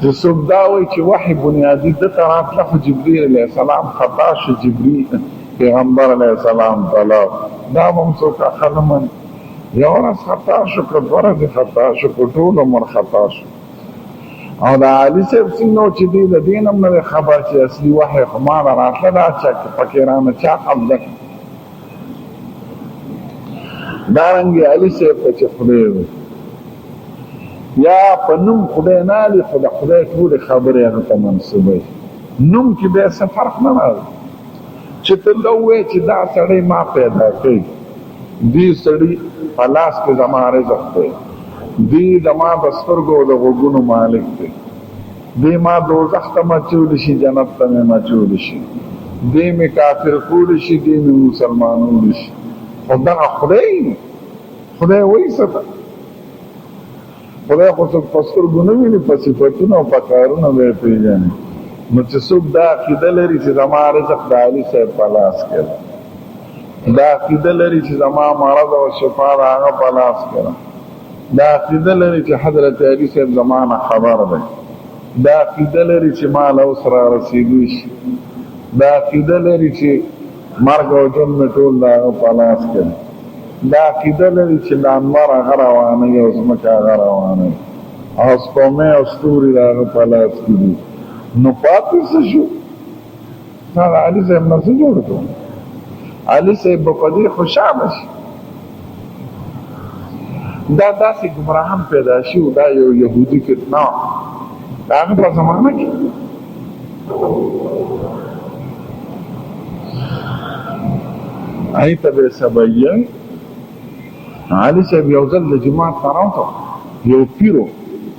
چې څوک دا وایي چې وحي بنیادي ده ته راتله خو جبریل علیه السلام خطا شو جبریل پیغمبر علیه السلام طلاق دا به هم څوک ښه نه مني یو ورځ خطا شو که دوه ورځې خطا شو که ټول عمر خطا شو او د علي صاحب څنګه چې دی د دین هم نه خبر چې اصلي وحی خو ما نه راتله دا پکې رانه چا قبضه دارنګې علي صاحب ته چې خدای وي یا په نوم خدای نه لي خو د خدای ټولې خبرې هغه ته منسوبوي نوم کې بیا څه فرق نه راځي چې ته دا ووایې چې دا سړی ما پیدا کړي دې سړي په لاس کې زما رزق دی دی زما د سترګو او د غوږونو مالک دی دی ما دوزخ ته مچولی شي جنت ته مې مچولی شي دی مې کافر کولی شي دی مې مسلمانولی شي خو دغه خدای وایي څه ته خدای خو څوک په سترګو نه ویني په صفتونو او په کارونو به یې پېژني نو چې څوک دا عقیده لري چې زما رزق د علي صاحب په لاس کې ده دا عقیده لري چې زما مرض او شفا د هغه په لاس کې ده دا عقیده لري چې حضرت علی صاحب زمانه خبر دی دا عقیده لري چې مال او سره رسیدو شي دا عقیده لري چې مرګ او ژوند مې ټول د هغه په لاس کې دی دا عقیده لري چې د انوار هغه روانوي او ځمکه هغه روانوي او سپومې او ستوري د هغه په لاس کې دي نو پاتې څه شو دا د علي صاحب نه څه جوړ کړو علي صاحب به په دې خوشحاله شي دا داسې ګمراهان پیدا شي دا یو یهودي فتنه د هغه په زمانه کې هغې ته به یې سبیه علي صاحب یو ځل د جومات نه راوته یو پیرو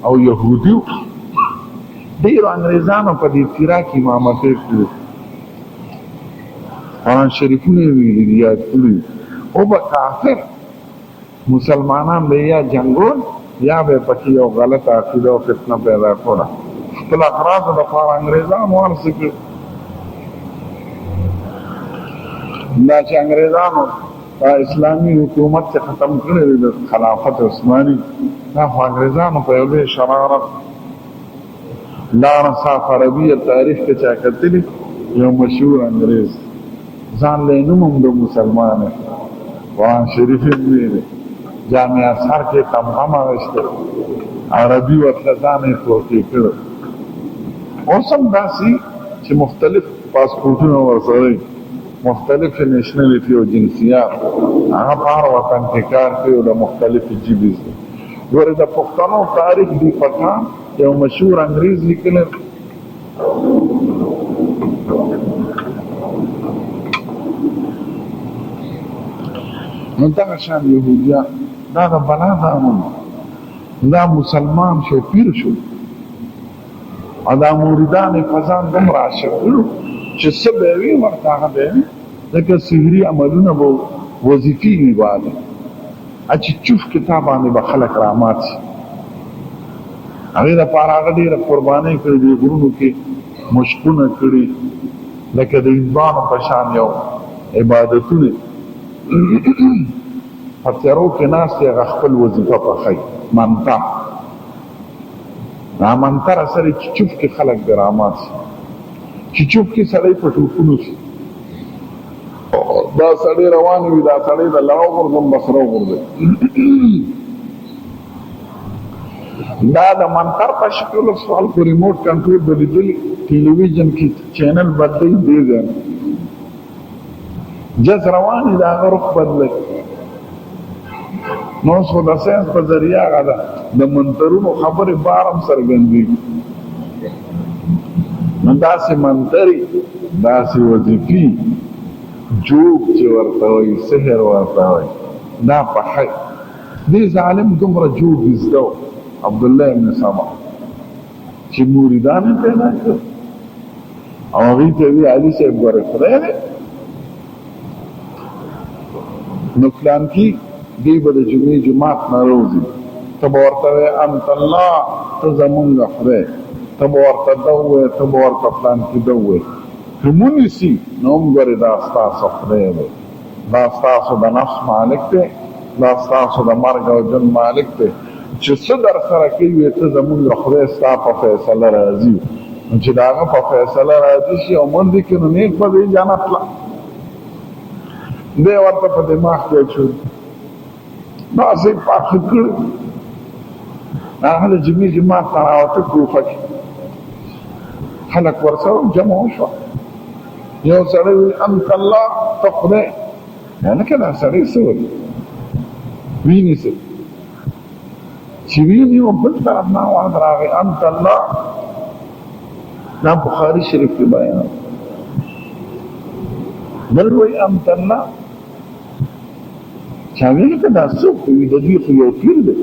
او یهودي ډېرو انګریزانو په دې افترا کې امامتۍ کړي قرآن شریفونه یې ویلي دي یاد کړي او به کافر مسلمانان به یا جنګول یا به پکې یو غلطه عقیده او فتنه پیدا کړه خپل اغراضو دپاره انګریزان ورسې کړي دا چې انګریزانو اسلامي حکومت چې ختم کړی دی د خلافت عثماني دا خو انګریزانو په یو لوی شرارت لعنه صاف عربیه تاریخ کې چا کتلي یو مشهور انګریز ځان له نوم هم د مسلمان قرآن شریف یې ویلي جامع ازهر کې تمغه اغوستی عربي ورته ځان یې پورته کړی اوس هم داسې چې مختلف پاسپورټونه ورسره مختلف نیشنلټي او جنسیات هغه په هر وطن کې کار کوي او د مختلفې ژبې زده ګورې د پښتنو تاریخ دی پټان یو مشهور انګریز لیکلی نو دغه شان یهودیان دا د بلا دامن دا مسلمان شو پیر شو او دا موریدان فزان دم راشه کړو چې څه به وي ورته هغه به وي لکه سحري عملونه به وظیفې نیواله چې چوف کتابانې به خلک رامات شي هغې دپاره هغه ډېره قربانۍ کړې دي غرونو کې مشقونه کړي لکه د هندوانو په شان یو عبادتونه په تیارو کې ناست دی هغه خپل وظیفه پخوي منتر دا منتر سره چې چوف کې خلک به رامات شي چې چوف کې سړی په ټوپونو شي دا سړی روان وي دا سړی د لغو غورځم بسرو غورځي دا د منتر په شکل سوال کو ریموټ کنټرول د لیدلي ټلویزیون کې چینل بدلوي دی ځای جز روان دا هغه رخ بدلوي نو اوس خو د ساینس په ذریعه هغه ده د منترونو خبرې بار هم څرګندېږي نو داسې منتري داسې وظیفې جوب چې ورته وایي سحر ورته وایي دا په حق دې ظالم دومره جوب زده و عبدالله ابن سبا چې موریدان یې پیدا کړ او هغوی ته وي علي صاحب ګوره خدای دی نو فلانکي دی به د جمعې جماعت نه راوځي ته به ورته وایې انت الله ته زمونږ خدای ته به ورته ده ووایې ته به ورته فلانکي ده ووایې که مونیسي نو هم ګورې دا ستاسو خدای دی دا ستاسو د نفس مالک دی دا ستاسو د مرګ او ژوند مالک دی چې څه در سره کوي ته زمونږ خدای ستا په فیصله راځي نو چې د هغه په فیصله راځي شي او مونږ کې نو نیک به دی جنت له دی ورته په دماغ کې شو داسې پاخه کړ هغه د جمعې جماعت نه راوته کوفه کې خلک ورسره جمع وشوه یو سړی وي انت الله ته خدای لکه دا سړی څه وایي ویني څه چې ویني و بل طرف نه اواز راغی انت الله دا بخاري شریف کې بیان بل وایي انت الله چا ویلي که دا څوک وي د دوی خو یو پیر دی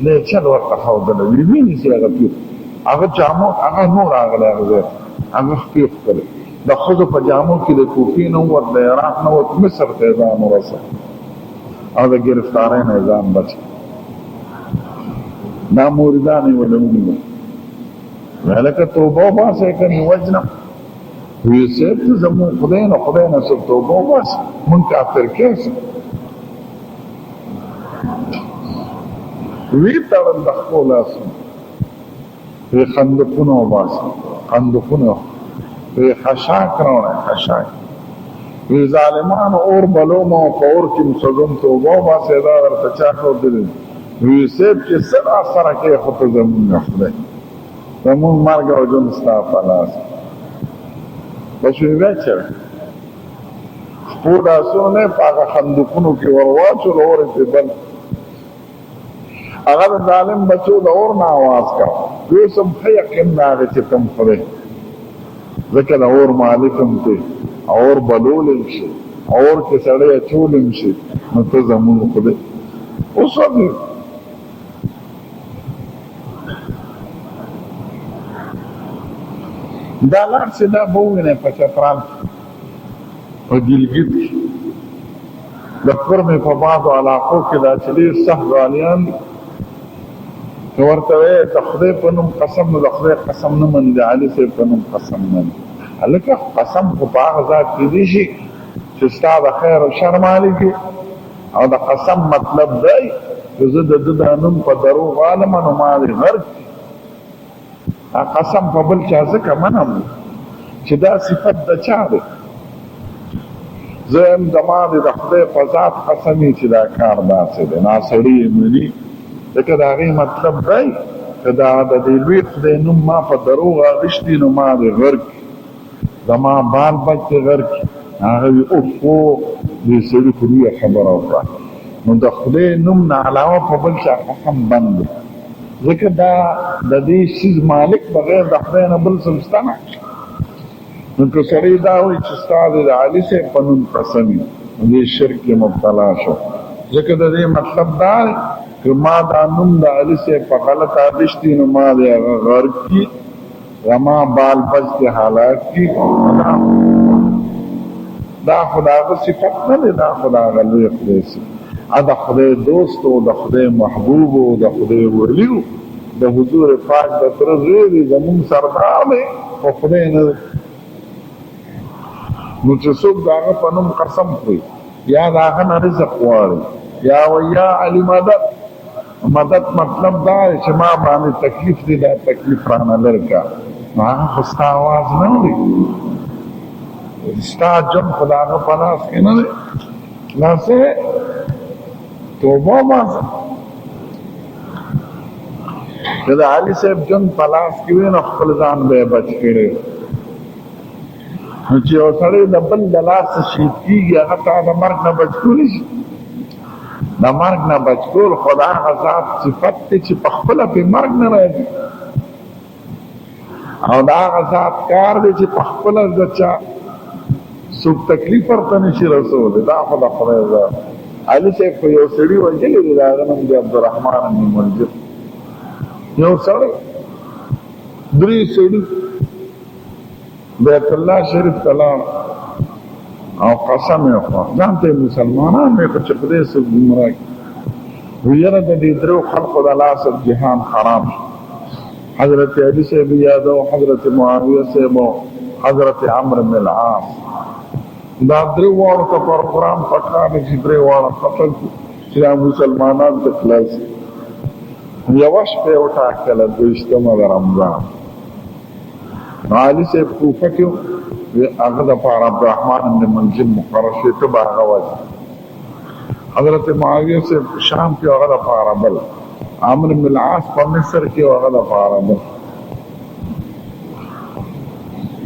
نه چل ورته ښودلی وي ویني چې هغه پیر هغه جامو هغه نور راغلی هغه ځای هغه خپې ښکلی د ښځو په جامو کې د کوفي نه ووت د عراق نه ووت مصر ته یې ځان ورسه او د ګرفتارۍ نه یې ځان بچ دا موریدان یې ونه ونیول ویې لکه توبه وباسئ که مې وجنم ویې صاحب ته زمونږ خدای نه څوک توبه وباسي مونږ کافر کیسه وی تړل د خپلو لاسونو وی خندقونه وباسي خندقونه وی خشاک راوړی خشاک وی ظالمانو اور بلوم او په اور کې مسلم توبه وباسئ دا درته چا ښودلی وی صاحب چې څه راسره کوې خو ته زمونږ خدای زمونږ مرګ او ژوند ستا په لاس بس وی بیا چېرې خپلو لاسونه یې په هغه خندقونو کې ور واچول اور یې پرې بل هغه د ظالم بچو د اور نه آواز کړ اوس هم ښه یقین راغی چې کوم خدای ځکه د اور مالک هم دی اور بلولی شي اور کې سړی اچولی شي نو ته زمونږ خدای اوس وګورئ دا لاړ چې دا به ووینئ په چترال په ګلګت کې د قرمې په بعضو علاقو کې دا چې ډېر سخت غالیان دي که ورته وایې د خدای په نوم قسم نو د خدای قسم نه مني د علي صاحب په نوم قسم مني هلکه قسم خو په هغه ذات کېدی شي چې ستا د خیر او شر مالک او د قسم مطلب دی چې زه د ده دا نوم په دروغ عالمه نو ما دې غرق قسم په بل چا ځکه منم چې دا صفت د چا دی زه یم زما د خدای په ذات قسم یې چې دا کار داسې دی ناسړي یې مني ځکه د هغې مطلب دی که دا د دې لوی خدای نوم ما په دروغ اخیستی نو ما دې غرق زما بال بچ دې غرق هغه وي اوفو دې سړي خو لویه خبره وکړه نو د خدای نوم نه علاوه په بل چا قسم بند دی ځکه دا د دې شیز مالک بغیر د خدای نه بل څه شته نه نو که سړی دا وایي چې ستا د علي صاحب په نوم قسم دې شرک کې مبتلا شو. ځکه د دې مطلب دا دی که ما دا نوم د علي صاحب په غلط آدشتي نو ما د هغه غرب کي زما بال بچ کې حالات کي دا خو د هغه صفت نه دی، دا خو د هغه لوی خدای صفت د خدای دوست او د خدای محبوب او د خدای ولی و د حضور پاک د تره زوی دی زمونږ سردار دی خو خدای نه دی. نو چې څوک د هغه په نوم قسم خوري یا د هغه نه رزق غواړي یا ویا علي مدد مدد مطلب دا دی چې ما باندې تکلیف دی دا تکلیف رانه لر کا نو هغه خو ستا آواز نه اوري ستا جن خو د هغه په لاس کې نه دی. لاسه توبه باسه که د علي صاحب جن په لاس کې وي نو خپل ځان به یې بچ کړی نو چې یو سړی د بل د لاسه شهید کېږي هغه ته د مرګ نه بچ کولی شي د مرګ نه بچ کول خو د هغه ذات صفت دی چې په خپله پې مرګ نه راځي او د هغه ذات کار دی چې په خپله د چا څوک تکلیف ورته نشي رسولی دا خو د خدای ذات. علي صاحب خو یو سړي وژلی دی د هغه نوم دی عبدالرحمن بن ملجم یو سړی درې سړي بیت الله شریف ته لاړ او قسم یې وخوړ ځان ته یې مسلمانان ویې کړه چې خدای څه ګمراه کړي وی یاره د دې درېو خلقو د لاسه جهان خراب شو. حضرت علي صاحب یادو حضرت معاویه صاحب او حضرت عمرو بن العاص دا درې واړو ته پروګرام پکار دی چې درې واړه قتل کړي چې دا مسلمانان ته خلاص یوه شپه یې وټاکله 22 د رمضان نو علي صاحب کوفه کې هغه دپاره عبدالرحمن بن ملجم مقرر شوی ته به هغه وځي حضرت معاویه صاحب شام کې هغه دپاره بل عمرو بن العاص په مصر کې هغه دپاره بل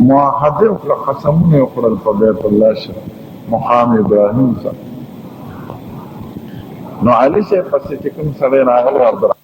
معاهده وکړه قسمونه یې وکړل په بیت الله شریف مقام ابراهیم سره نو علي صاحب پسې چې کوم سړی راغلی